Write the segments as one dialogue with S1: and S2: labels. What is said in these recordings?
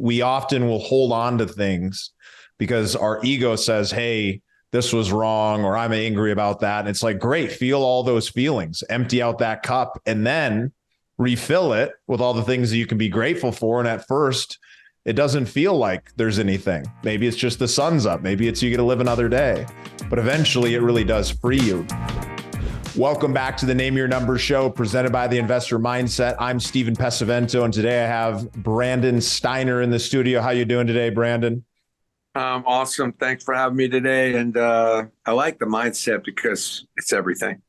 S1: we often will hold on to things because our ego says, hey, this was wrong, or I'm angry about that. And it's like, great, feel all those feelings, empty out that cup, and then refill it with all the things that you can be grateful for. And at first, it doesn't feel like there's anything. Maybe it's just the sun's up. Maybe it's you get to live another day. But eventually, it really does free you. Welcome back to the Name Your Number show presented by the Investor Mindset. I'm Stephen Pesavento, and today I have Brandon Steiner in the studio. How you doing today, Brandon?
S2: Awesome. Thanks for having me today. And I like the mindset because it's everything.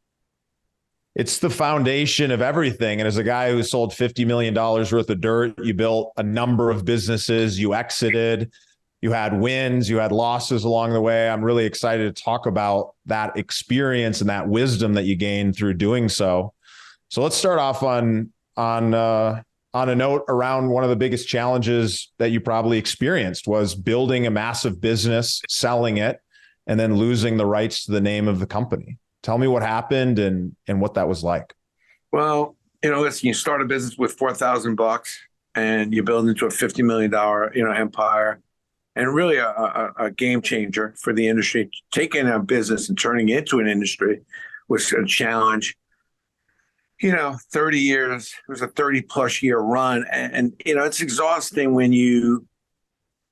S1: It's the foundation of everything. And as a guy who sold $50 million worth of dirt, you built a number of businesses, you exited, you had wins, you had losses along the way. I'm really excited to talk about that experience and that wisdom that you gained through doing so. So let's start off on a note around one of the biggest challenges that you probably experienced was building a massive business, selling it, and then losing the rights to the name of the company. Tell me what happened and what that was like.
S2: Well, listen, you start a business with $4,000 and you build into a $50 million, empire, and really a game changer for the industry. Taking a business and turning it into an industry was a challenge. 30 years, it was a 30 plus year run. And it's exhausting when you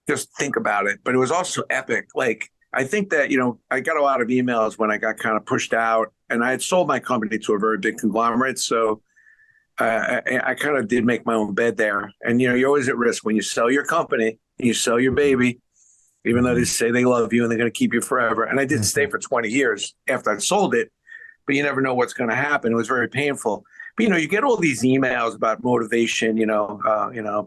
S2: just think about it, but it was also epic. Like, I think that, I got a lot of emails when I got kind of pushed out, and I had sold my company to a very big conglomerate. So I kind of did make my own bed there. And, you're always at risk when you sell your company and you sell your baby, even though they say they love you and they're going to keep you forever. And I did stay for 20 years after I sold it, but you never know what's going to happen. It was very painful. But, you get all these emails about motivation,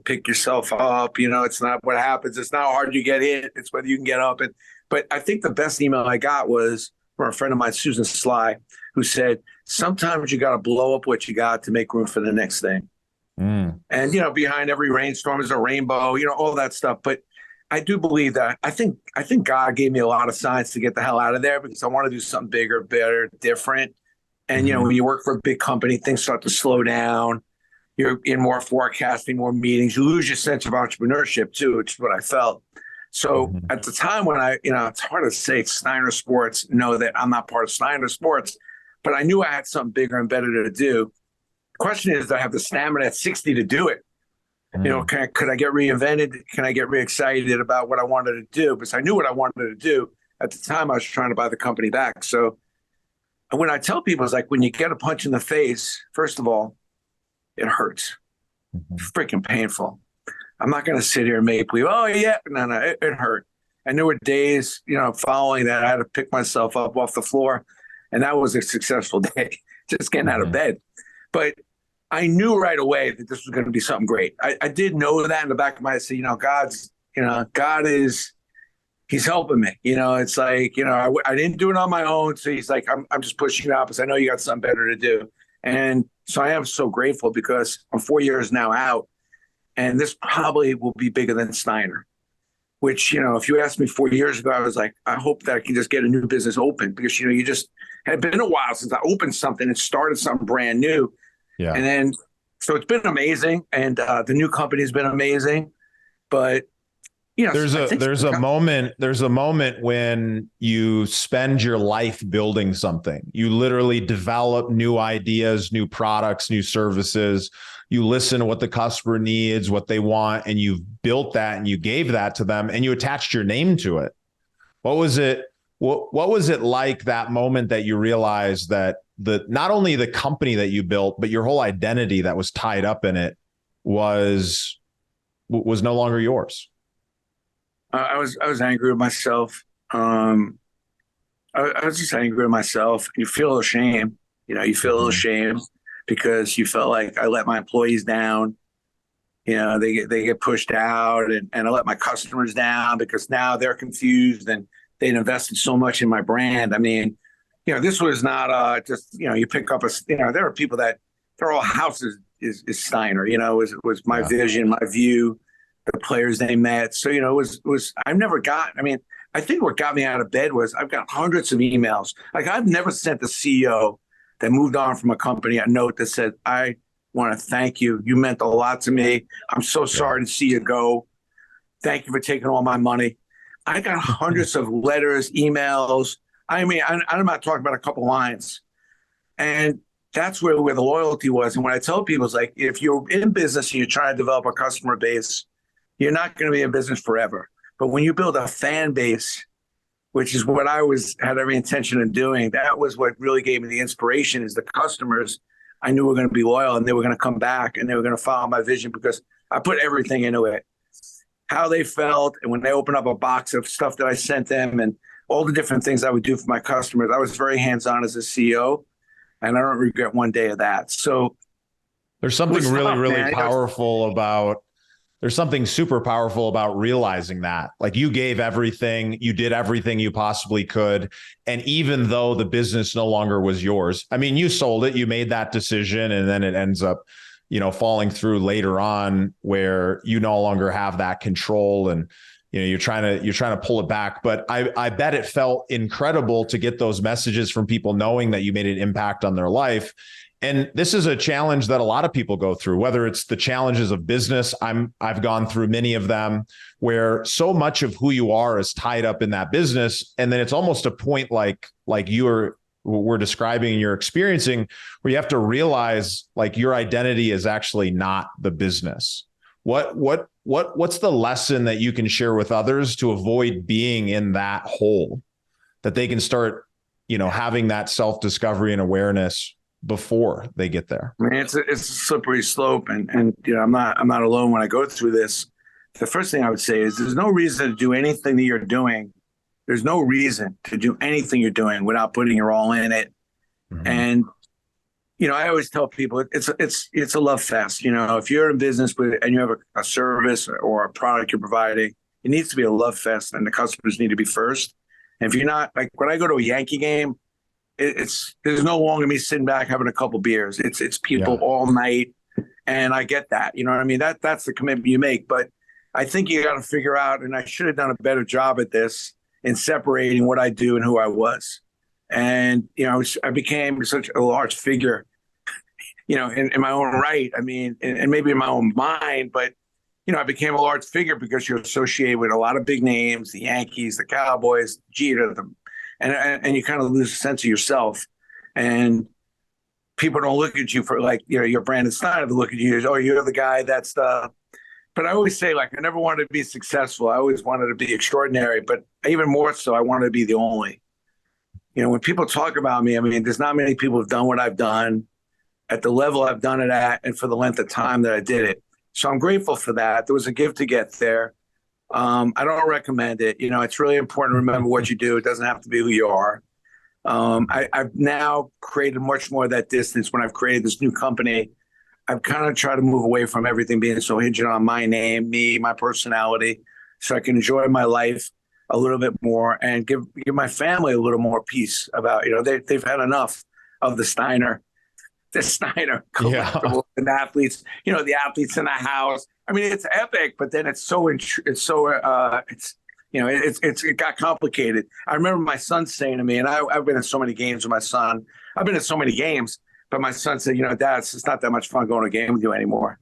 S2: pick yourself up. It's not what happens. It's not how hard you get hit. It's whether you can get up. But I think the best email I got was from a friend of mine, Susan Sly, who said, sometimes you got to blow up what you got to make room for the next thing. And, behind every rainstorm is a rainbow, all that stuff. But I do believe that I think God gave me a lot of signs to get the hell out of there because I want to do something bigger, better, different. And, when you work for a big company, things start to slow down. You're in more forecasting, more meetings. You lose your sense of entrepreneurship, too, which is what I felt. So at the time when it's hard to say Steiner Sports, know that I'm not part of Steiner Sports, but I knew I had something bigger and better to do. The question is, do I have the stamina at 60 to do it? Could I get reinvented? Can I get re-excited about what I wanted to do? Because I knew what I wanted to do. At the time, I was trying to buy the company back. So when I tell people, it's like when you get a punch in the face, first of all, it hurts. Freaking painful. I'm not going to sit here and make believe, oh, yeah. No, it hurt. And there were days, following that, I had to pick myself up off the floor. And that was a successful day, just getting out of bed. But I knew right away that this was going to be something great. I did know that in the back of my head. So, God is, he's helping me. It's like, I didn't do it on my own. So he's like, I'm just pushing you out because I know you got something better to do. And so I am so grateful because I'm 4 years now out. And this probably will be bigger than Steiner, which, if you asked me 4 years ago, I was like, I hope that I can just get a new business open because, you just had been a while since I opened something and started something brand new. Yeah. And then, so it's been amazing. And the new company has been amazing. But,
S1: there's a moment when you spend your life building something. You literally develop new ideas, new products, new services. You listen to what the customer needs, what they want, and you've built that and you gave that to them and you attached your name to it. What was it? What was it like that moment that you realized that not only the company that you built, but your whole identity that was tied up in it was no longer yours?
S2: I was angry with myself. I was just angry with myself. You feel ashamed. You feel a little ashamed because you felt like I let my employees down. They get pushed out, and I let my customers down because now they're confused and they'd invested so much in my brand. I mean, this was not just you pick up there are people that their whole house is Steiner. It was my vision, my view. The players they met. So, it was, I've never I think what got me out of bed was I've got hundreds of emails. Like I've never sent the CEO that moved on from a company a note that said, I want to thank you. You meant a lot to me. I'm so sorry to see you go. Thank you for taking all my money. I got hundreds of letters, emails. I mean, I'm not talking about a couple lines. And that's where the loyalty was. And when I tell people, it's like, if you're in business and you're trying to develop a customer base, you're not going to be in business forever. But when you build a fan base, which is what I had every intention of doing, that was what really gave me the inspiration, is the customers I knew were going to be loyal and they were going to come back and they were going to follow my vision because I put everything into it. How they felt, and when they opened up a box of stuff that I sent them and all the different things I would do for my customers, I was very hands-on as a CEO, and I don't regret one day of that. So
S1: there's something really powerful about, there's something super powerful about realizing that, like, you gave everything, you did everything you possibly could. And even though the business no longer was yours, I mean, you sold it, you made that decision, and then it ends up, falling through later on where you no longer have that control, and you're trying to pull it back. But I bet it felt incredible to get those messages from people knowing that you made an impact on their life. And this is a challenge that a lot of people go through, whether it's the challenges of business. I've gone through many of them, where so much of who you are is tied up in that business. And then it's almost a point like we're describing and you're experiencing, where you have to realize, like, your identity is actually not the business. What's the lesson that you can share with others to avoid being in that hole, that they can start, having that self-discovery and awareness before they get there?
S2: I mean, it's a slippery slope, and I'm not alone when I go through this. The first thing I would say is there's no reason to do anything that you're doing. There's no reason to do anything you're doing without putting your all in it. Mm-hmm. And I always tell people it's a love fest. If you're in business and you have a service or a product you're providing, it needs to be a love fest, and the customers need to be first. And if you're not, like, when I go to a Yankee game, there's no longer me sitting back having a couple beers. It's people all night, and I get that. You know what I mean? That's the commitment you make. But I think you got to figure out, and I should have done a better job at this, in separating what I do and who I was. And I became such a large figure, in my own right. I mean, and maybe in my own mind, but I became a large figure because you're associated with a lot of big names: the Yankees, the Cowboys, Jeter, and you kind of lose a sense of yourself. And people don't look at you for, like, you're Brandon Steiner. They look at you as, oh, you're the guy that's the. But I always say, like, I never wanted to be successful. I always wanted to be extraordinary, but even more so, I wanted to be the only. When people talk about me, I mean, there's not many people who've done what I've done at the level I've done it at, and for the length of time that I did it. So I'm grateful for that. There was a gift to get there. I don't recommend it. It's really important to remember what you do. It doesn't have to be who you are. I've now created much more of that distance. When I've created this new company, I've kind of tried to move away from everything being so hinged on my name, me, my personality, so I can enjoy my life a little bit more and give my family a little more peace about, they've had enough of the Steiner collectible and athletes, the athletes in the house. I mean, it's epic, but then it got complicated. I remember my son saying to me, and I've been in so many games with my son. I've been in so many games. But my son said, Dad, it's not that much fun going to a game with you anymore.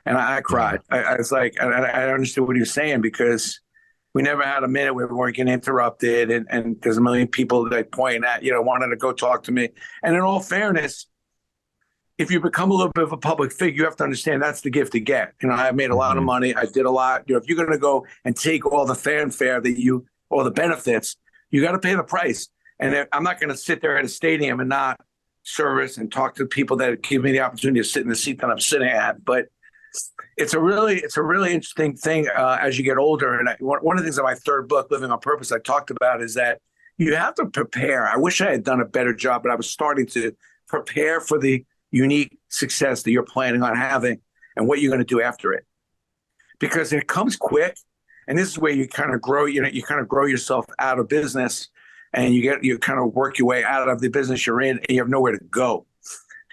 S2: And I cried. I was like, I understood what he was saying, because we never had a minute where we weren't getting interrupted. And there's a million people that point at, wanting to go talk to me. And in all fairness, if you become a little bit of a public figure, you have to understand that's the gift to get. I made a lot of money. I did a lot. If you're going to go and take all the fanfare all the benefits, you got to pay the price. And I'm not going to sit there at a stadium and not service and talk to people that give me the opportunity to sit in the seat that I'm sitting at. But it's a really interesting thing as you get older. And one of the things in my third book, Living on Purpose, I talked about is that you have to prepare. I wish I had done a better job, but I was starting to prepare for the unique success that you're planning on having and what you're going to do after it. Because it comes quick. And this is where you kind of grow, you kind of grow yourself out of business. And you kind of work your way out of the business you're in, and you have nowhere to go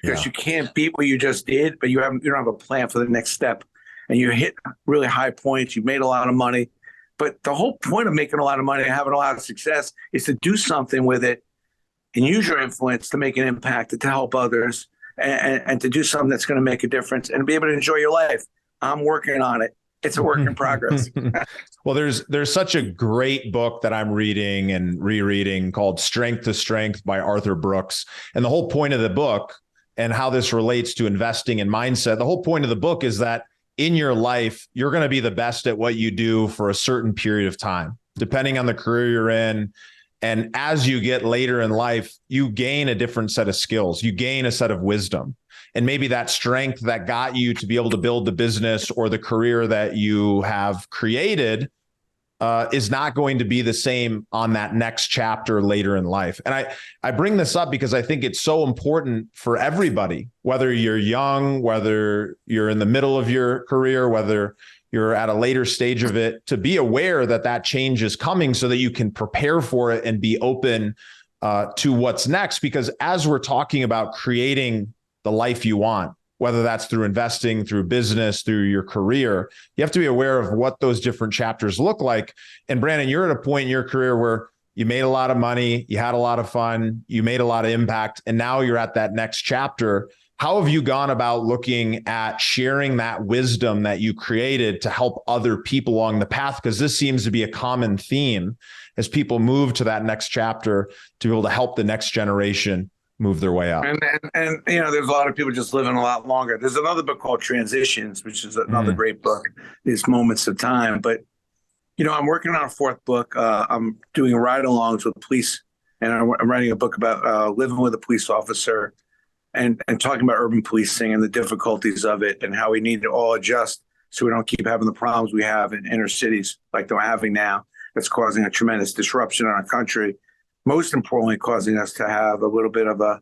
S2: because you can't beat what you just did, but you don't have a plan for the next step. And you hit really high points. You've made a lot of money, but the whole point of making a lot of money and having a lot of success is to do something with it and use your influence to make an impact, to help others, and to do something that's going to make a difference and be able to enjoy your life. I'm working on it it's a work in progress.
S1: Well, there's such a great book that I'm reading and rereading called Strength to Strength by Arthur Brooks. And the whole point of the book and how this relates to investing and mindset, the whole point of the book is that in your life, you're going to be the best at what you do for a certain period of time, depending on the career you're in. And as you get later in life, you gain a different set of skills. You gain a set of wisdom. And maybe that strength that got you to be able to build the business or the career that you have created is not going to be the same on that next chapter later in life. And I bring this up because I think it's so important for everybody, whether you're young, whether you're in the middle of your career, whether you're at a later stage of it, to be aware that that change is coming so that you can prepare for it and be open to what's next. Because as we're talking about creating the life you want, whether that's through investing, through business, through your career, you have to be aware of what those different chapters look like. And Brandon, you're at a point in your career where you made a lot of money, you had a lot of fun, you made a lot of impact, and now you're at that next chapter. How have you gone about looking at sharing that wisdom that you created to help other people along the path? Because this seems to be a common theme as people move to that next chapter to be able to help the next generation move their way up.
S2: And you know, there's a lot of people just living a lot longer. There's another book called Transitions, which is another great book, these moments of time. But, you know, I'm working on a fourth book. I'm doing ride-alongs with police, and I'm writing a book about living with a police officer and talking about urban policing and the difficulties of it and how we need to all adjust so we don't keep having the problems we have in inner cities like they're having now. That's causing a tremendous disruption in our country. Most importantly, causing us to have a little bit of a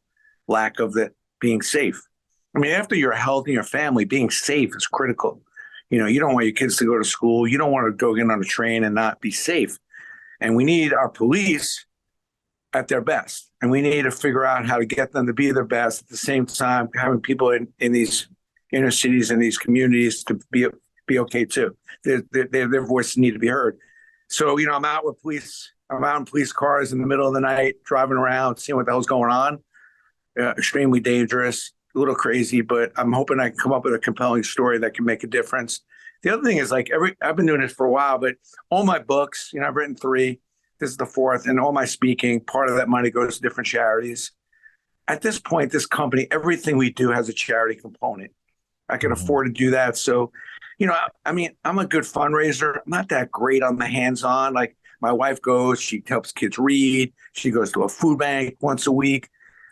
S2: lack of the being safe. I mean, after your health and your family, being safe is critical. You know, you don't want your kids to go to school. You don't want to go get on a train and not be safe. And we need our police at their best. And we need to figure out how to get them to be their best at the same time, having people in these inner cities and these communities to be okay too. Their voices need to be heard. So, you know, I'm out in police cars in the middle of the night, driving around, seeing what the hell's going on. Extremely dangerous, a little crazy, but I'm hoping I can come up with a compelling story that can make a difference. The other thing is, like, I've been doing this for a while, but all my books, you know, I've written 3. This is the 4th, and all my speaking, part of that money goes to different charities. At this point, this company, everything we do has a charity component. I can afford to do that. So, you know, I mean, I'm a good fundraiser. I'm not that great on the hands-on. Like, my wife goes, she helps kids read. She goes to a food bank once a week.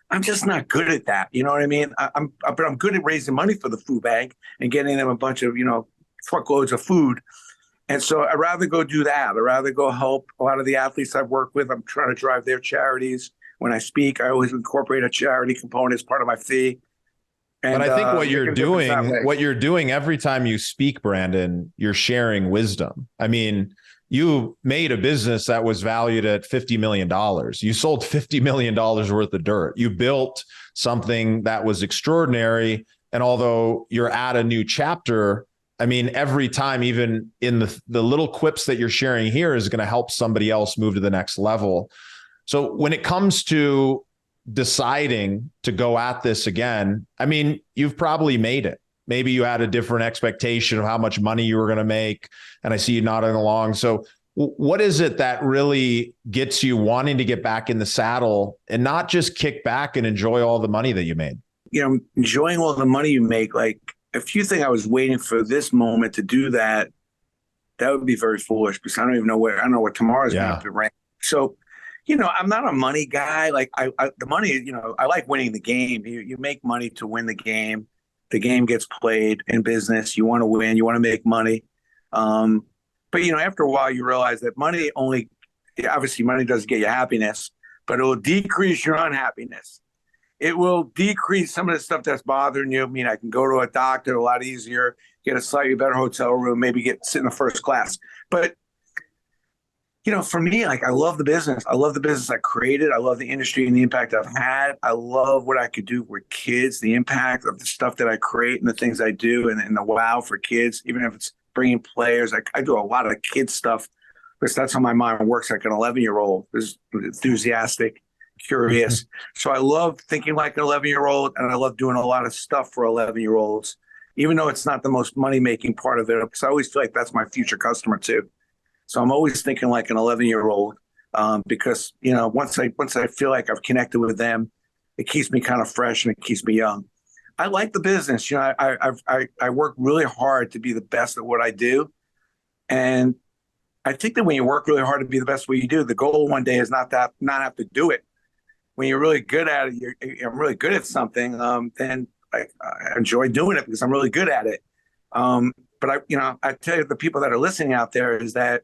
S2: I'm just not good at that. You know what I mean? But I'm good at raising money for the food bank and getting them a bunch of, you know, truckloads of food. And so I'd rather go do that. I'd rather go help a lot of the athletes I've worked with. I'm trying to drive their charities. When I speak, I always incorporate a charity component as part of my fee. And,
S1: but I think what you're doing every time you speak, Brandon, you're sharing wisdom. I mean, you made a business that was valued at $50 million. You sold $50 million worth of dirt. You built something that was extraordinary. And although you're at a new chapter, I mean, every time, even in the little quips that you're sharing here is going to help somebody else move to the next level. So when it comes to deciding to go at this again, I mean, you've probably made it. Maybe you had a different expectation of how much money you were going to make. And I see you nodding along. So what is it that really gets you wanting to get back in the saddle and not just kick back and enjoy all the money that you made?
S2: You know, enjoying all the money you make. Like, if you think I was waiting for this moment to do that, that would be very foolish, because I don't know what tomorrow's going to bring. So, you know, I'm not a money guy. Like, the money, you know, I like winning the game. You make money to win the game. The game gets played in business. You want to win. You want to make money. But, you know, after a while, you realize that money doesn't get you happiness, but it will decrease your unhappiness. It will decrease some of the stuff that's bothering you. I mean, I can go to a doctor a lot easier, get a slightly better hotel room, maybe sit in the first class. But, you know, for me, like, I love the business. I love the business I created. I love the industry and the impact I've had. I love what I could do with kids, the impact of the stuff that I create and the things I do, and the wow for kids, even if it's bringing players. I do a lot of kids stuff because that's how my mind works. Like an 11-year-old is enthusiastic, curious. So I love thinking like an 11-year-old, and I love doing a lot of stuff for 11-year-olds. even though it's not the most money-making part of it, because I always feel like that's my future customer too. So I'm always thinking like an 11-year-old, because, once I feel like I've connected with them, it keeps me kind of fresh and it keeps me young. I like the business. I work really hard to be the best at what I do. And I think that when you work really hard to be the best at what you do, the goal one day is not have to do it. When you're really good at it, I'm really good at something, then I enjoy doing it because I'm really good at it. But I tell you, the people that are listening out there, is that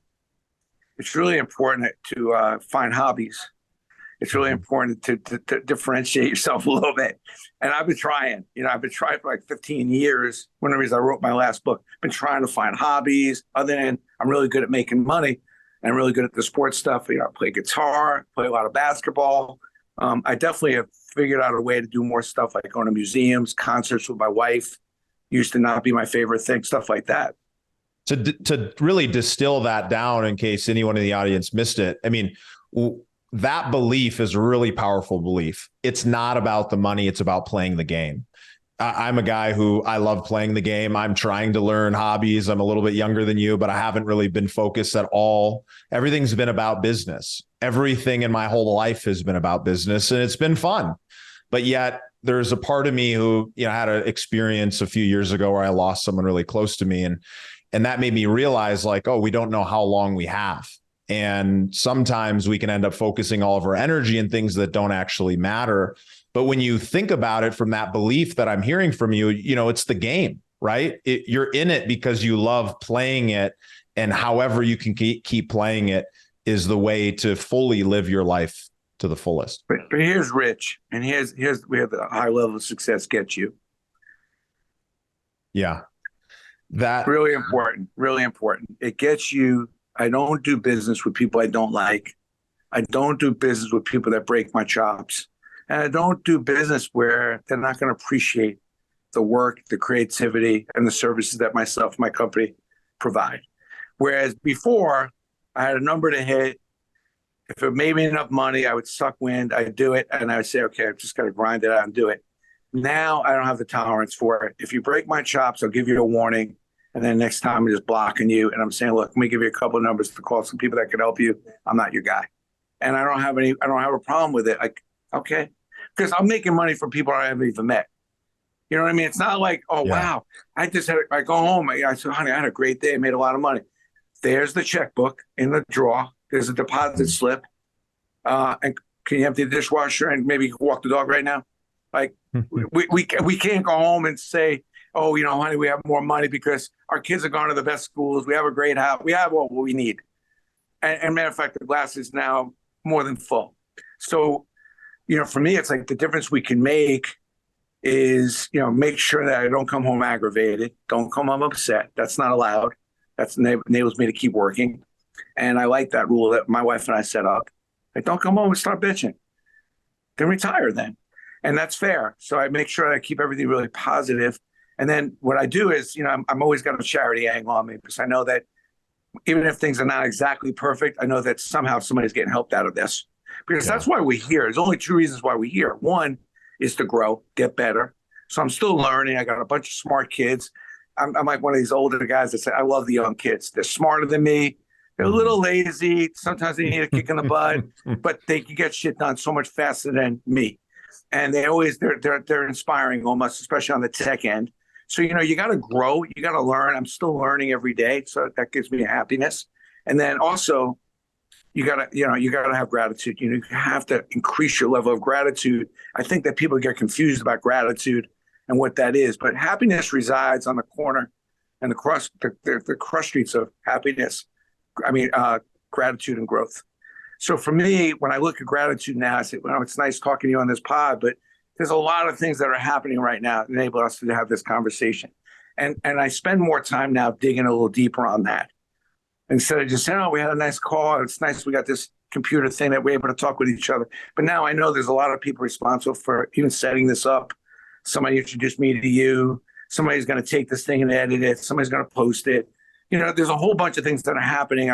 S2: it's really important to find hobbies. It's really important to differentiate yourself a little bit. And I've been trying. I've been trying for like 15 years. One of the reasons I wrote my last book, I've been trying to find hobbies other than I'm really good at making money and really good at the sports stuff. I play guitar, play a lot of basketball. I definitely have figured out a way to do more stuff, like going to museums, concerts with my wife. Used to not be my favorite thing, stuff like that.
S1: To really distill that down, in case anyone in the audience missed it, I mean, that belief is a really powerful belief. It's not about the money. It's about playing the game. I'm a guy who I love playing the game. I'm trying to learn hobbies. I'm a little bit younger than you, but I haven't really been focused at all. Everything's been about business. Everything in my whole life has been about business, and it's been fun. But yet there's a part of me who, had an experience a few years ago where I lost someone really close to me. And that made me realize, like, oh, we don't know how long we have. And sometimes we can end up focusing all of our energy in things that don't actually matter. But when you think about it from that belief that I'm hearing from you, it's the game, right? You're in it because you love playing it. And however you can keep playing it is the way to fully live your life to the fullest.
S2: But here's Rich, and here's where the high level of success gets you.
S1: Yeah. That
S2: really important, really important. It gets you. I don't do business with people I don't like. I don't do business with people that break my chops. And I don't do business where they're not going to appreciate the work, the creativity, and the services that myself, my company provide. Whereas before, I had a number to hit. If it made me enough money, I would suck wind. I'd do it. And I would say, okay, I've just got to grind it out and do it. Now I don't have the tolerance for it. If you break my chops, I'll give you a warning. And then next time I'm just blocking you. And I'm saying, look, let me give you a couple of numbers to call some people that can help you. I'm not your guy. And I don't have a problem with it. Like, okay. Because I'm making money from people I haven't even met. You know what I mean? It's not like, oh, wow. I go home. I said, honey, I had a great day. I made a lot of money. There's the checkbook in the drawer. There's a deposit slip. And can you empty the dishwasher and maybe walk the dog right now? Like, we can't go home and say, oh, honey, we have more money because our kids are going to the best schools. We have a great house. We have what we need. And matter of fact, the glass is now more than full. So, for me, it's like the difference we can make is, make sure that I don't come home aggravated. Don't come home upset. That's not allowed. That enables me to keep working. And I like that rule that my wife and I set up. Like, don't come home and start bitching. Then retire then. And that's fair. So I make sure I keep everything really positive. And then what I do is, I'm always got a charity angle on me because I know that even if things are not exactly perfect, I know that somehow somebody's getting helped out of this. Because that's why we're here. There's only two reasons why we're here. One is to grow, get better. So I'm still learning. I got a bunch of smart kids. I'm like one of these older guys that say, I love the young kids. They're smarter than me. They're a little lazy. Sometimes they need a kick in the butt, but they can get shit done so much faster than me. And they're inspiring almost, especially on the tech end. So, you got to grow. You got to learn. I'm still learning every day. So that gives me happiness. And then also, you got to have gratitude. You have to increase your level of gratitude. I think that people get confused about gratitude and what that is. But happiness resides on the corner and the cross streets of happiness. Gratitude and growth. So for me, when I look at gratitude now, I say, well, it's nice talking to you on this pod, but there's a lot of things that are happening right now that enable us to have this conversation. And I spend more time now digging a little deeper on that. Instead of just saying, oh, we had a nice call. It's nice we got this computer thing that we're able to talk with each other. But now I know there's a lot of people responsible for even setting this up. Somebody introduced me to you. Somebody's going to take this thing and edit it. Somebody's going to post it. There's a whole bunch of things that are happening.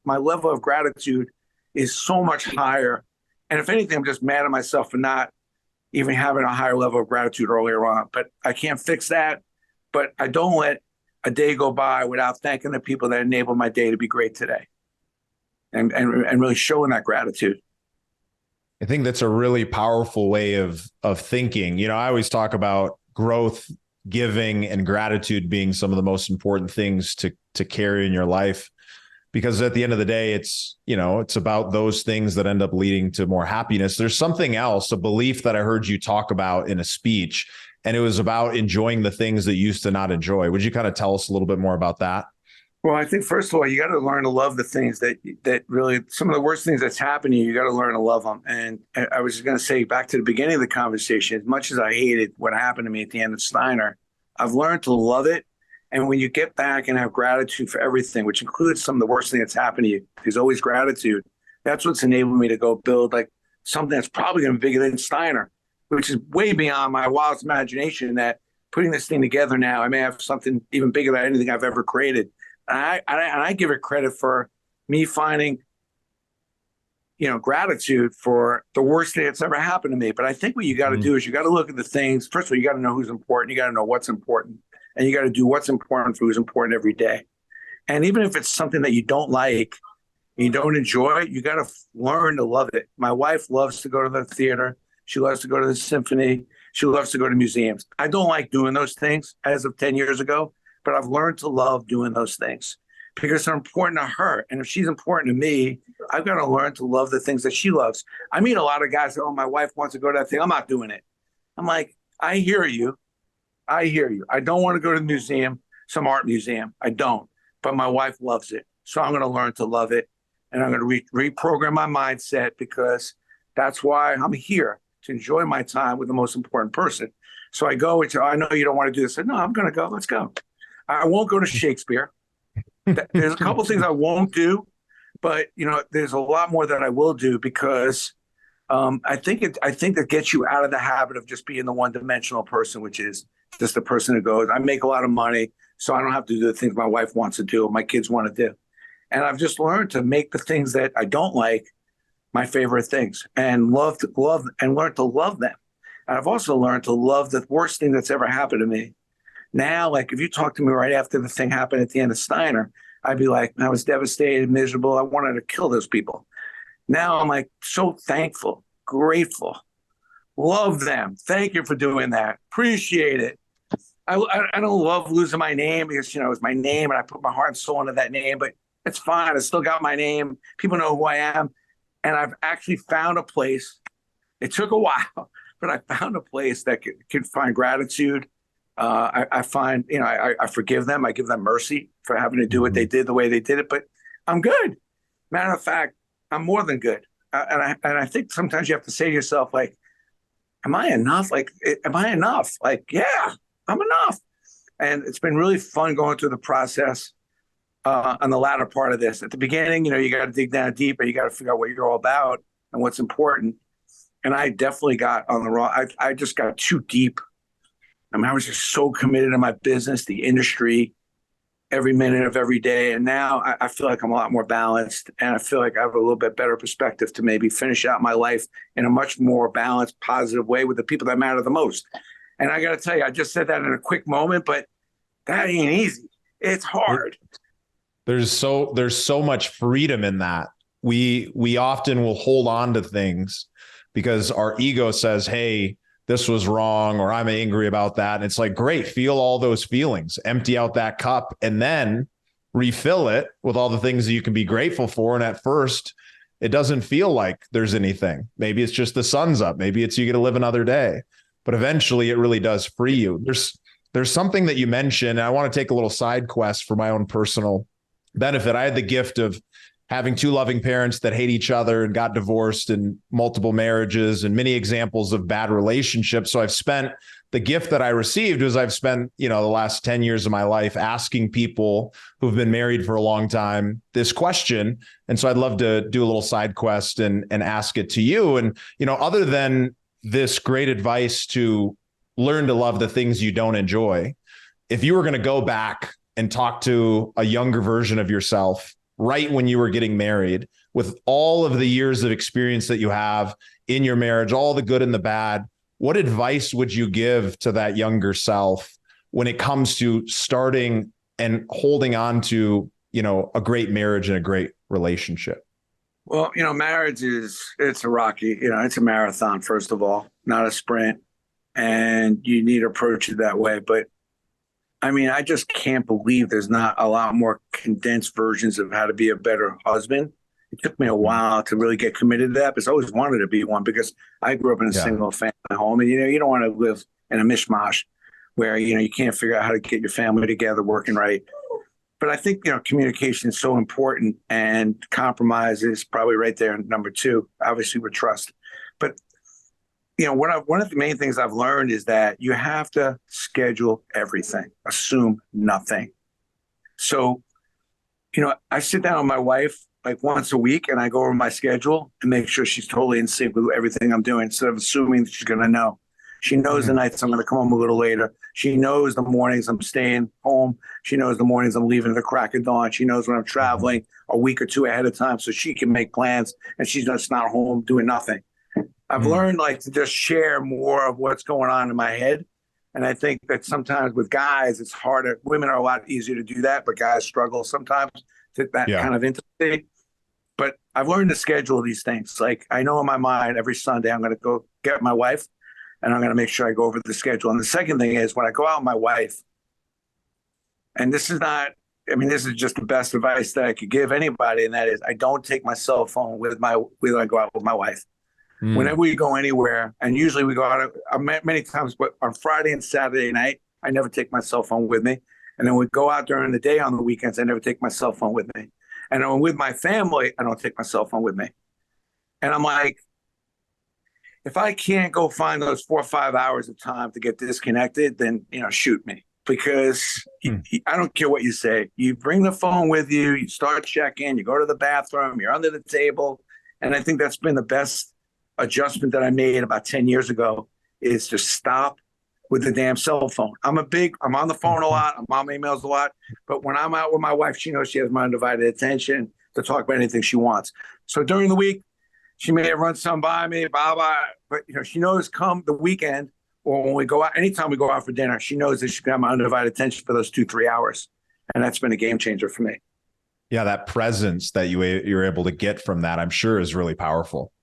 S2: My level of gratitude is so much higher. And if anything, I'm just mad at myself for not even having a higher level of gratitude earlier on. But I can't fix that. but I don't let a day go by without thanking the people that enabled my day to be great today, and really showing that gratitude.
S1: I think that's a really powerful way of thinking. You know, I always talk about growth, giving, and gratitude being some of the most important things to carry in your life, because at the end of the day, it's, you know, it's about those things that end up leading to more happiness. There's something else, a belief that I heard you talk about in a speech, and it was about enjoying the things that you used to not enjoy. Would you kind of tell us a little bit more about that?
S2: Well, I think first of all, you got to learn to love the things that really, some of the worst things that's happened to you. You got to learn to love them. And I was just going to say, back to the beginning of the conversation, as much as I hated what happened to me at the end of Steiner, I've learned to love it. And when you get back and have gratitude for everything, which includes some of the worst thing that's happened to you, there's always gratitude. That's what's enabled me to go build like something that's probably going to be bigger than Steiner, which is way beyond my wildest imagination. That putting this thing together now, I may have something even bigger than anything I've ever created. And I give it credit for me finding, gratitude for the worst thing that's ever happened to me. But I think what you got to do is you got to look at the things. First of all, you got to know who's important. You got to know what's important, and you got to do what's important for who's important every day. And even if it's something that you don't like, you don't enjoy, you got to learn to love it. My wife loves to go to the theater. She loves to go to the symphony. She loves to go to museums. I don't like doing those things as of 10 years ago, but I've learned to love doing those things because they're important to her. And if she's important to me, I've got to learn to love the things that she loves. I meet a lot of guys that, oh, my wife wants to go to that thing. I'm not doing it. I'm like, I hear you. I hear you. I don't want to go to the museum, some art museum. I don't. But my wife loves it. So I'm going to learn to love it. And I'm going to reprogram my mindset because that's why I'm here, to enjoy my time with the most important person. So I go, I know you don't want to do this. I said, no, I'm going to go. Let's go. I won't go to Shakespeare. There's a couple of things I won't do, but there's a lot more that I will do because I think that gets you out of the habit of just being the one-dimensional person, which is just the person who goes, I make a lot of money, so I don't have to do the things my wife wants to do or my kids want to do. And I've just learned to make the things that I don't like my favorite things and learn to love them. And I've also learned to love the worst thing that's ever happened to me. Now, like if you talk to me right after the thing happened at the end of Steiner, I'd be like, I was devastated, miserable. I wanted to kill those people. Now I'm like so thankful, grateful, love them. Thank you for doing that. Appreciate it. I don't love losing my name because, it's my name and I put my heart and soul into that name, but it's fine. I still got my name. People know who I am. And I've actually found a place. It took a while, but I found a place that can find gratitude. I find, I forgive them. I give them mercy for having to do what they did the way they did it. But I'm good. Matter of fact, I'm more than good. And I think sometimes you have to say to yourself, like, am I enough? Like, am I enough? Like, yeah, I'm enough. And it's been really fun going through the process on the latter part of this. At the beginning, you got to dig down deeper. You got to figure out what you're all about and what's important. And I definitely got on the wrong. I just got too deep. I mean, I was just so committed to my business, the industry, every minute of every day. And now I feel like I'm a lot more balanced, and I feel like I have a little bit better perspective to maybe finish out my life in a much more balanced, positive way with the people that matter the most. And I got to tell you, I just said that in a quick moment, but that ain't easy. It's hard.
S1: There's so much freedom in that. We often will hold on to things because our ego says, hey, this was wrong, or I'm angry about that. And it's like, great, feel all those feelings, empty out that cup, and then refill it with all the things that you can be grateful for. And at first, it doesn't feel like there's anything. Maybe it's just the sun's up. Maybe it's you get to live another day. But eventually, it really does free you. There's something that you mentioned, and I want to take a little side quest for my own personal benefit. I had the gift of having two loving parents that hate each other and got divorced, and multiple marriages and many examples of bad relationships. So the gift that I received was I've spent, the last 10 years of my life asking people who've been married for a long time this question. And so I'd love to do a little side quest and ask it to you. And, other than this great advice to learn to love the things you don't enjoy, if you were going to go back and talk to a younger version of yourself right when you were getting married, with all of the years of experience that you have in your marriage, all the good and the bad, what advice would you give to that younger self when it comes to starting and holding on to, a great marriage and a great relationship?
S2: Well, marriage it's a rocky, it's a marathon, first of all, not a sprint. And you need to approach it that way. But I mean, I just can't believe there's not a lot more condensed versions of how to be a better husband. It took me a while to really get committed to that, because I always wanted to be one, because I grew up in a single family home, and you don't want to live in a mishmash where you can't figure out how to get your family together working right. But I think communication is so important, and compromise is probably right there in number two, obviously with trust. But one of the main things I've learned is that you have to schedule everything, assume nothing. So, I sit down with my wife like once a week, and I go over my schedule and make sure she's totally in sync with everything I'm doing, instead of assuming that she's going to know. She knows the nights I'm going to come home a little later. She knows the mornings I'm staying home. She knows the mornings I'm leaving at the crack of dawn. She knows when I'm traveling a week or two ahead of time, so she can make plans, and she's just not home doing nothing. I've learned to just share more of what's going on in my head. And I think that sometimes with guys, it's harder. Women are a lot easier to do that, but guys struggle sometimes to that kind of intimacy. But I've learned to schedule these things. Like, I know in my mind every Sunday I'm going to go get my wife, and I'm going to make sure I go over the schedule. And the second thing is, when I go out with my wife, and this is just the best advice that I could give anybody, and that is, I don't take my cell phone when I go out with my wife. Whenever we go anywhere, and usually we go out many times, but on Friday and Saturday night, I never take my cell phone with me. And then we go out during the day on the weekends, I never take my cell phone with me. And when I'm with my family, I don't take my cell phone with me. And I'm like, if I can't go find those 4 or 5 hours of time to get disconnected, then, shoot me. Because I don't care what you say. You bring the phone with you, you start checking, you go to the bathroom, you're under the table. And I think that's been the best adjustment that I made about 10 years ago, is to stop with the damn cell phone. I'm on the phone a lot. I'm on my emails a lot. But when I'm out with my wife, she knows she has my undivided attention to talk about anything she wants. So during the week, she may run some by me, blah, blah. But, she knows come the weekend, or when we go out, anytime we go out for dinner, she knows that she's got my undivided attention for those 2-3 hours. And that's been a game changer for me.
S1: Yeah, that presence that you're able to get from that, I'm sure, is really powerful.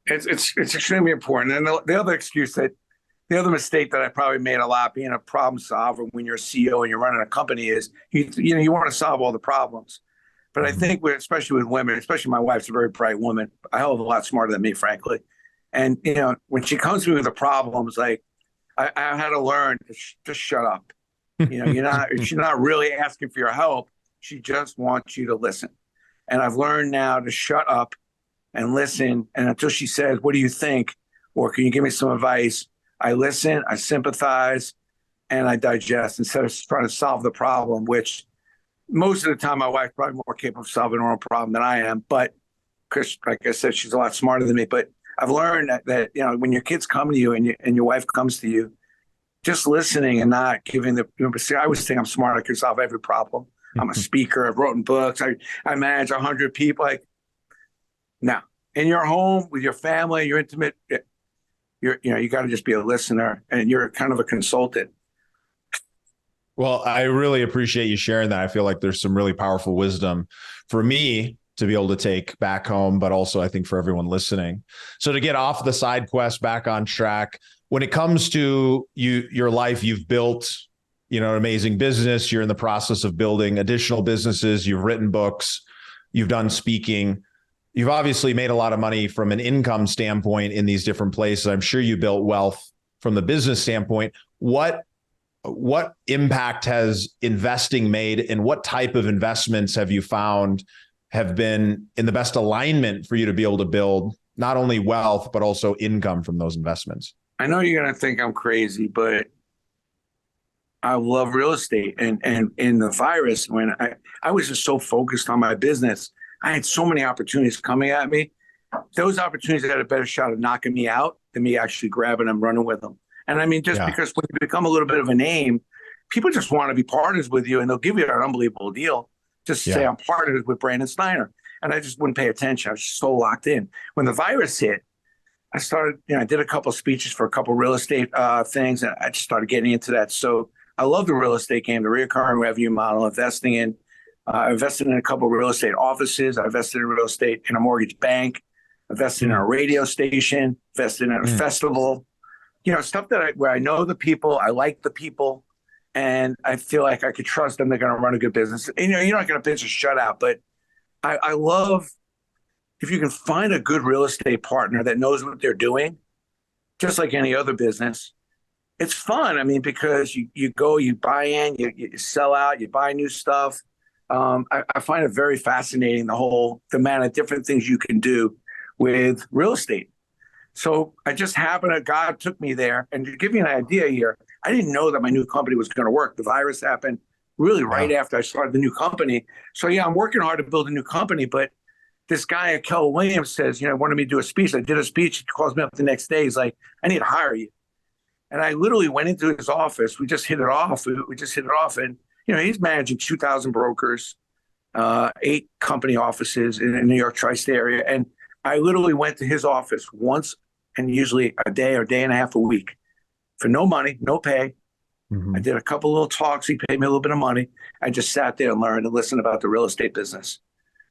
S2: It's extremely important. And the other mistake that I probably made a lot, being a problem solver when you're a CEO and you're running a company, is you want to solve all the problems. But I think especially with women, especially my wife's a very bright woman, a hell of a lot smarter than me, frankly. And when she comes to me with the problems, like I had to learn to just shut up. She's not really asking for your help. She just wants you to listen. And I've learned now to shut up and listen. And until she says, "What do you think?" or "Can you give me some advice?" I listen, I sympathize, and I digest, instead of trying to solve the problem, which most of the time my wife's probably more capable of solving her own problem than I am. But because, like I said, she's a lot smarter than me. But I've learned that when your kids come to you and your wife comes to you, just listening and not giving I always think I'm smart. I can solve every problem. I'm a speaker. I've written books. I manage 100 people. Now, in your home with your family, you're intimate. You got to just be a listener, and you're kind of a consultant.
S1: Well, I really appreciate you sharing that. I feel like there's some really powerful wisdom for me to be able to take back home, but also I think for everyone listening. So to get off the side quest, back on track, when it comes to your life, you've built, an amazing business. You're in the process of building additional businesses. You've written books. You've done speaking. You've obviously made a lot of money from an income standpoint in these different places. I'm sure you built wealth from the business standpoint. What impact has investing made, and what type of investments have you found have been in the best alignment for you to be able to build not only wealth, but also income from those investments?
S2: I know you're going to think I'm crazy, but I love real estate. And in the virus, when I was just so focused on my business, I had so many opportunities coming at me. Those opportunities had a better shot of knocking me out than me actually grabbing them, running with them. And I mean, because when you become a little bit of a name, people just want to be partners with you, and they'll give you an unbelievable deal. Just say, "I'm partnered with Brandon Steiner." And I just wouldn't pay attention. I was just so locked in. When the virus hit, I did a couple of speeches for a couple of real estate things, and I just started getting into that. So I love the real estate game, the recurring revenue model, invested in a couple of real estate offices. I invested in real estate in a mortgage bank, invested in a radio station, invested in a festival, stuff where I know the people, I like the people, and I feel like I could trust them. They're going to run a good business. And, you're not going to pitch a shutout, but I love if you can find a good real estate partner that knows what they're doing, just like any other business. It's fun. I mean, because you go, you buy in, you sell out, you buy new stuff. I find it very fascinating, the amount of different things you can do with real estate. So I just happened God took me there. And to give you an idea here, I didn't know that my new company was going to work. The virus happened really right after I started the new company. So yeah, I'm working hard to build a new company, but this guy at Keller Williams says, wanted me to do a speech. I did a speech. He calls me up the next day. He's like, I need to hire you. And I literally went into his office. We just hit it off. And, he's managing 2,000 brokers, 8 company offices in the New York tri-state area. And I literally went to his office once and usually a day or day and a half a week for no money, no pay. I did a couple little talks. He paid me a little bit of money. I just sat there and learned and listened about the real estate business.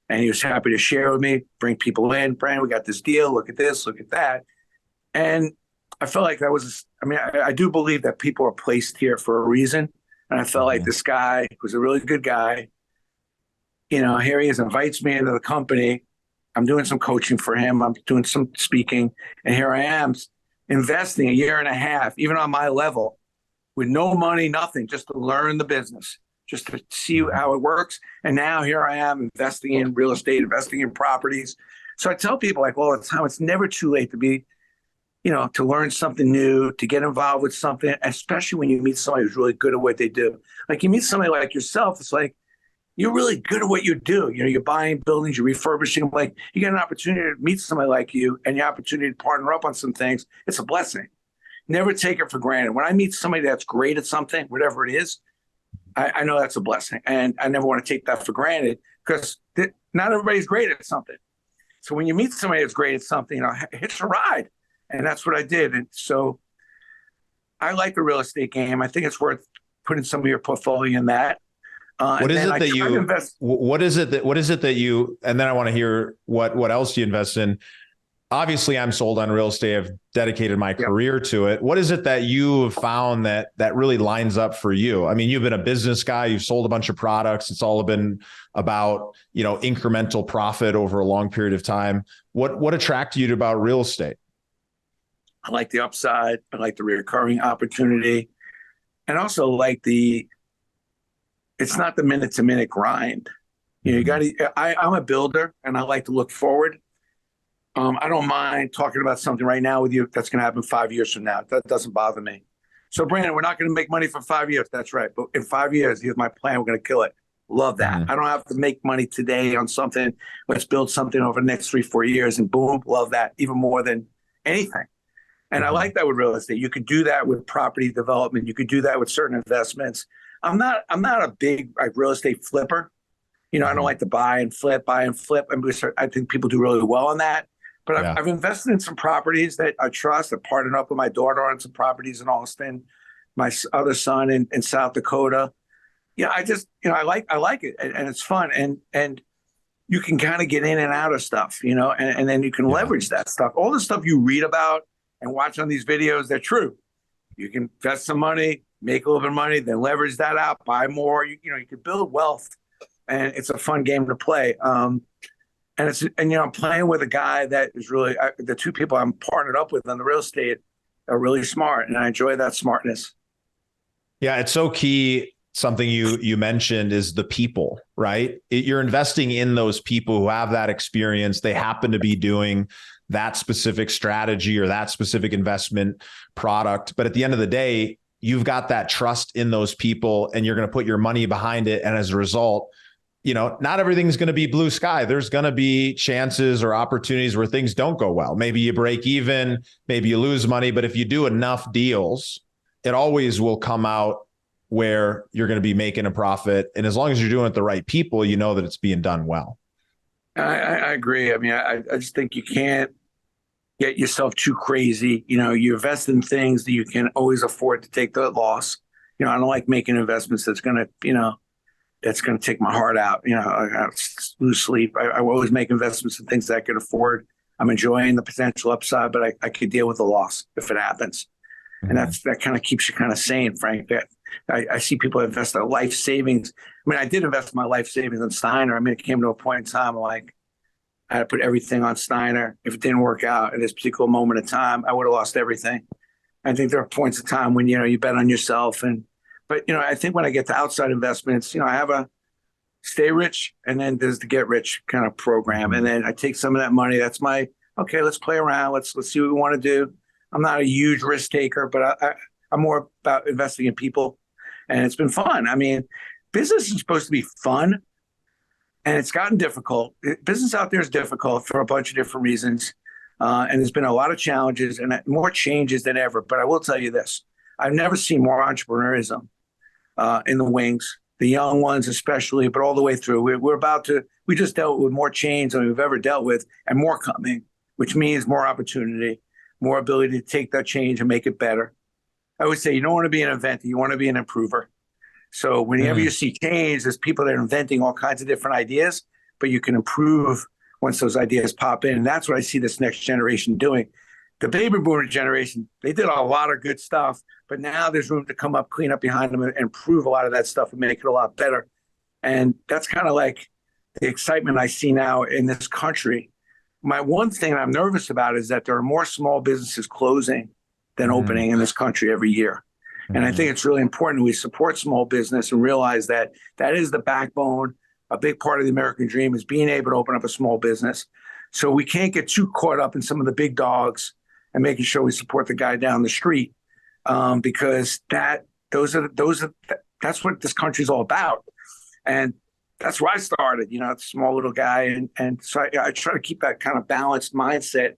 S2: And he was happy to share with me, bring people in. Brandon, we got this deal. Look at this, look at that. And I felt like I do believe that people are placed here for a reason. And I felt like this guy was a really good guy. Here he is, invites me into the company. I'm doing some coaching for him. I'm doing some speaking. And here I am investing a year and a half, even on my level, with no money, nothing, just to learn the business, just to see how it works. And now here I am investing in real estate, investing in properties. So I tell people all the time, it's never too late to be, to learn something new, to get involved with something, especially when you meet somebody who's really good at what they do. Like you meet somebody like yourself, it's like, you're really good at what you do. You're buying buildings, you're refurbishing them. Like you get an opportunity to meet somebody like you and the opportunity to partner up on some things. It's a blessing. Never take it for granted. When I meet somebody that's great at something, whatever it is, I know that's a blessing. And I never want to take that for granted because not everybody's great at something. So when you meet somebody that's great at something, hitch a ride. And that's what I did. And so I like the real estate game. I think it's worth putting some of your portfolio in that.
S1: What is it that you, and then I want to hear what else you invest in. Obviously I'm sold on real estate. I've dedicated my career to it. What is it that you have found that really lines up for you? I mean, you've been a business guy, you've sold a bunch of products. It's all been about, incremental profit over a long period of time. What attracted you about real estate?
S2: I like the upside. I like the recurring opportunity. And also like it's not the minute to minute grind. I'm a builder and I like to look forward. I don't mind talking about something right now with you that's going to happen 5 years from now. That doesn't bother me. So Brandon, we're not going to make money for 5 years. That's right. But in 5 years, here's my plan. We're going to kill it. Love that. I don't have to make money today on something. Let's build something over the next 3-4 years and boom, love that even more than anything. And I like that with real estate. You could do that with property development. You could do that with certain investments. I'm not a big real estate flipper. I don't like to buy and flip. I think people do really well on that. But I've invested in some properties that I trust. I've partnered up with my daughter on some properties in Austin, my other son in South Dakota. I like it, and it's fun, and you can kind of get in and out of stuff, and then you can leverage that stuff. All the stuff you read about and watch on these videos, they're true. You can invest some money, make a little bit of money, then leverage that out, buy more. You can build wealth, and it's a fun game to play. I'm playing with a guy that is really the two people I'm partnered up with on the real estate are really smart, and I enjoy that smartness.
S1: Yeah, it's so key. Something you mentioned is the people, right? You're investing in those people who have that experience. They happen to be doing that specific strategy or that specific investment product. But at the end of the day, you've got that trust in those people and you're going to put your money behind it. And as a result, not everything's going to be blue sky. There's going to be chances or opportunities where things don't go well. Maybe you break even, maybe you lose money, but if you do enough deals, it always will come out where you're going to be making a profit. And as long as you're doing it with the right people, you know that it's being done well.
S2: I agree. I mean, I just think you can't get yourself too crazy. You invest in things that you can always afford to take the loss. I don't like making investments that's going to take my heart out. I lose sleep. I always make investments in things that I can afford. I'm enjoying the potential upside, but I could deal with the loss if it happens. And that kind of keeps you kind of sane, Frank. I see people invest their life savings. I mean, I did invest my life savings in Steiner. I mean, it came to a point in time like I had to put everything on Steiner. If it didn't work out at this particular moment in time, I would have lost everything. I think there are points of time when, you bet on yourself. But I think when I get to outside investments, I have a stay rich and then there's the get rich kind of program. And then I take some of that money. That's okay, let's play around. Let's see what we want to do. I'm not a huge risk taker, but I'm more about investing in people. And it's been fun. I mean, business is supposed to be fun and it's gotten difficult. Business out there is difficult for a bunch of different reasons. And there's been a lot of challenges and more changes than ever. But I will tell you this, I've never seen more entrepreneurism in the wings, the young ones especially, but all the way through. We just dealt with more change than we've ever dealt with and more coming, which means more opportunity, more ability to take that change and make it better. I would say you don't want to be an inventor, you want to be an improver. So whenever you see change, there's people that are inventing all kinds of different ideas, but you can improve once those ideas pop in. And that's what I see this next generation doing. The baby boomer generation, they did a lot of good stuff, but now there's room to come up, clean up behind them and improve a lot of that stuff and make it a lot better. And that's kind of like the excitement I see now in this country. My one thing I'm nervous about is that there are more small businesses closing than opening in this country every year. And I think it's really important we support small business and realize that that is the backbone. A big part of the American dream is being able to open up a small business. So we can't get too caught up in some of the big dogs and making sure we support the guy down the street because that's what this country's all about. And that's where I started, a small little guy. And so I try to keep that kind of balanced mindset.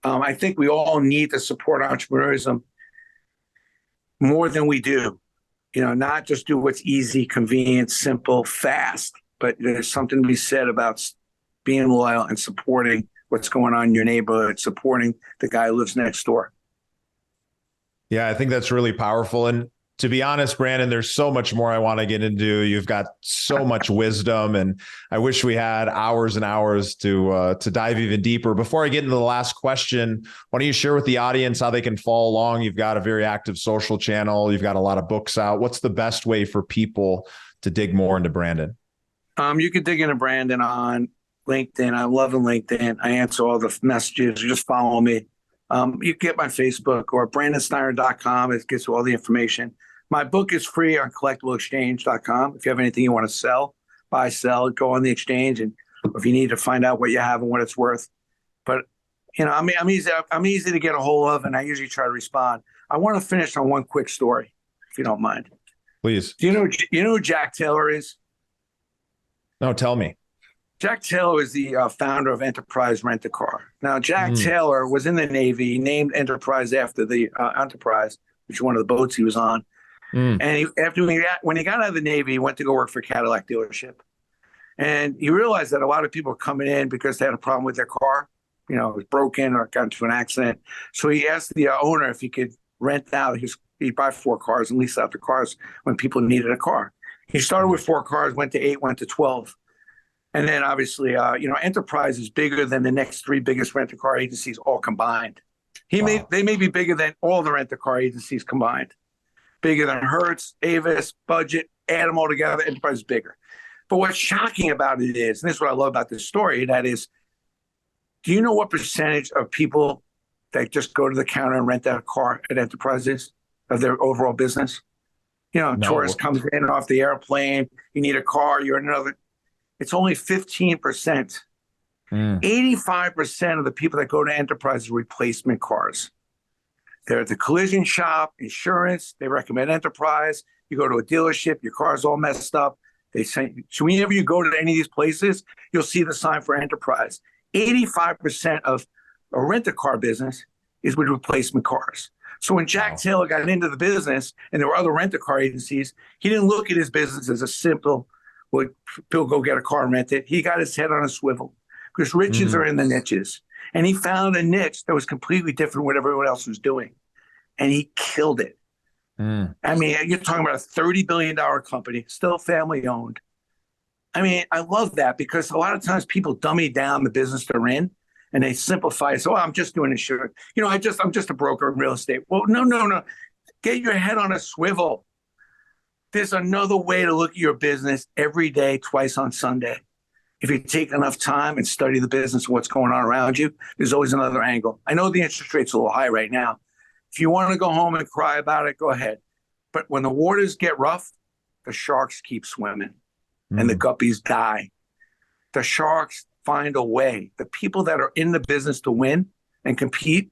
S2: I think we all need to support entrepreneurism more than we do, not just do what's easy, convenient, simple, fast, but there's something to be said about being loyal and supporting what's going on in your neighborhood, supporting the guy who lives next door.
S1: Yeah, I think that's really powerful. And to be honest, Brandon, there's so much more I want to get into. You've got so much wisdom, and I wish we had hours and hours to dive even deeper. Before I get into the last question, why don't you share with the audience how they can follow along? You've got a very active social channel. You've got a lot of books out. What's the best way for people to dig more into Brandon?
S2: You can dig into Brandon on LinkedIn. I'm loving LinkedIn. I answer all the messages. Just follow me. You can get my Facebook or brandonsteiner.com. It gives you all the information. My book is free on collectibleexchange.com. If you have anything you want to sell, buy, sell, go on the exchange. And if you need to find out what you have and what it's worth. But, I'm easy to get a hold of, and I usually try to respond. I want to finish on one quick story, if you don't mind.
S1: Please.
S2: Do you know who Jack Taylor is?
S1: No, tell me.
S2: Jack Taylor is the founder of Enterprise Rent-A-Car. Now, Jack Taylor was in the Navy. He named Enterprise after the Enterprise, which is one of the boats he was on. And when he got out of the Navy, he went to go work for a Cadillac dealership. And he realized that a lot of people were coming in because they had a problem with their car. It was broken or got into an accident. So he asked the owner if he could rent out he'd buy 4 cars and lease out the cars when people needed a car. He started with 4 cars, went to 8, went to 12. And then obviously, Enterprise is bigger than the next 3 biggest rent-a-car agencies all combined. They may be bigger than all the rent-a-car agencies combined. Bigger than Hertz, Avis, Budget, add them all together, Enterprise is bigger. But what's shocking about it is, and this is what I love about this story, that is, do you know what percentage of people that just go to the counter and rent out a car at Enterprise is of their overall business? No. Tourist comes in off the airplane, you need a car, you're in another. It's only 15%. 85% of the people that go to Enterprise are replacement cars. They're at the collision shop, insurance, they recommend Enterprise. You go to a dealership, your car's all messed up. They say, so whenever you go to any of these places, you'll see the sign for Enterprise. 85% of a rent-a-car business is with replacement cars. So when Jack Taylor got into the business and there were other rent-a-car agencies, he didn't look at his business as a simple, well, Bill, go get a car and rent it. He got his head on a swivel because riches are in the niches. And he found a niche that was completely different from what everyone else was doing. And he killed it. I mean, you're talking about a $30 billion company, still family owned. I mean, I love that because a lot of times people dummy down the business they're in and they simplify. So, I'm just doing insurance. I'm just a broker in real estate. Well, no. Get your head on a swivel. There's another way to look at your business every day, twice on Sunday. If you take enough time and study the business and what's going on around you, there's always another angle. I know the interest rate's a little high right now. If you want to go home and cry about it, go ahead. But when the waters get rough, the sharks keep swimming and the guppies die. The sharks find a way. The people that are in the business to win and compete,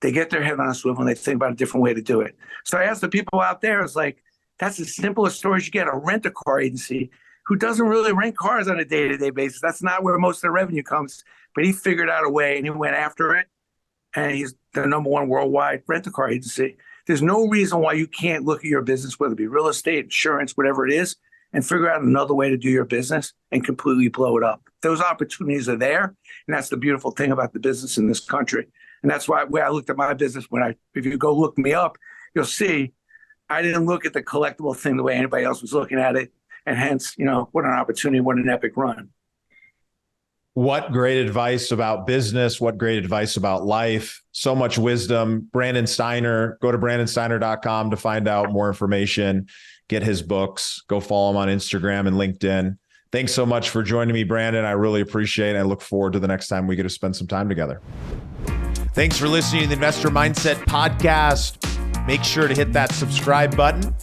S2: they get their head on a swivel and they think about a different way to do it. So I ask the people out there, it's like, that's the simplest story you get, a rent-a-car agency who doesn't really rent cars on a day-to-day basis. That's not where most of the revenue comes. But he figured out a way and he went after it. And he's the number one worldwide rent-a-car agency. There's no reason why you can't look at your business, whether it be real estate, insurance, whatever it is, and figure out another way to do your business and completely blow it up. Those opportunities are there. And that's the beautiful thing about the business in this country. And that's why I looked at my business if you go look me up, you'll see I didn't look at the collectible thing the way anybody else was looking at it. And hence, what an opportunity, what an epic run.
S1: What great advice about business. What great advice about life. So much wisdom. Brandon Steiner, go to brandonsteiner.com to find out more information, get his books, go follow him on Instagram and LinkedIn. Thanks so much for joining me, Brandon. I really appreciate it. I look forward to the next time we get to spend some time together. Thanks for listening to the Investor Mindset Podcast. Make sure to hit that subscribe button.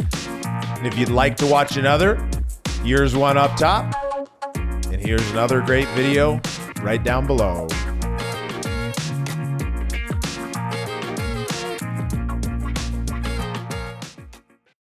S1: And if you'd like to watch another, here's one up top. And here's another great video right down below.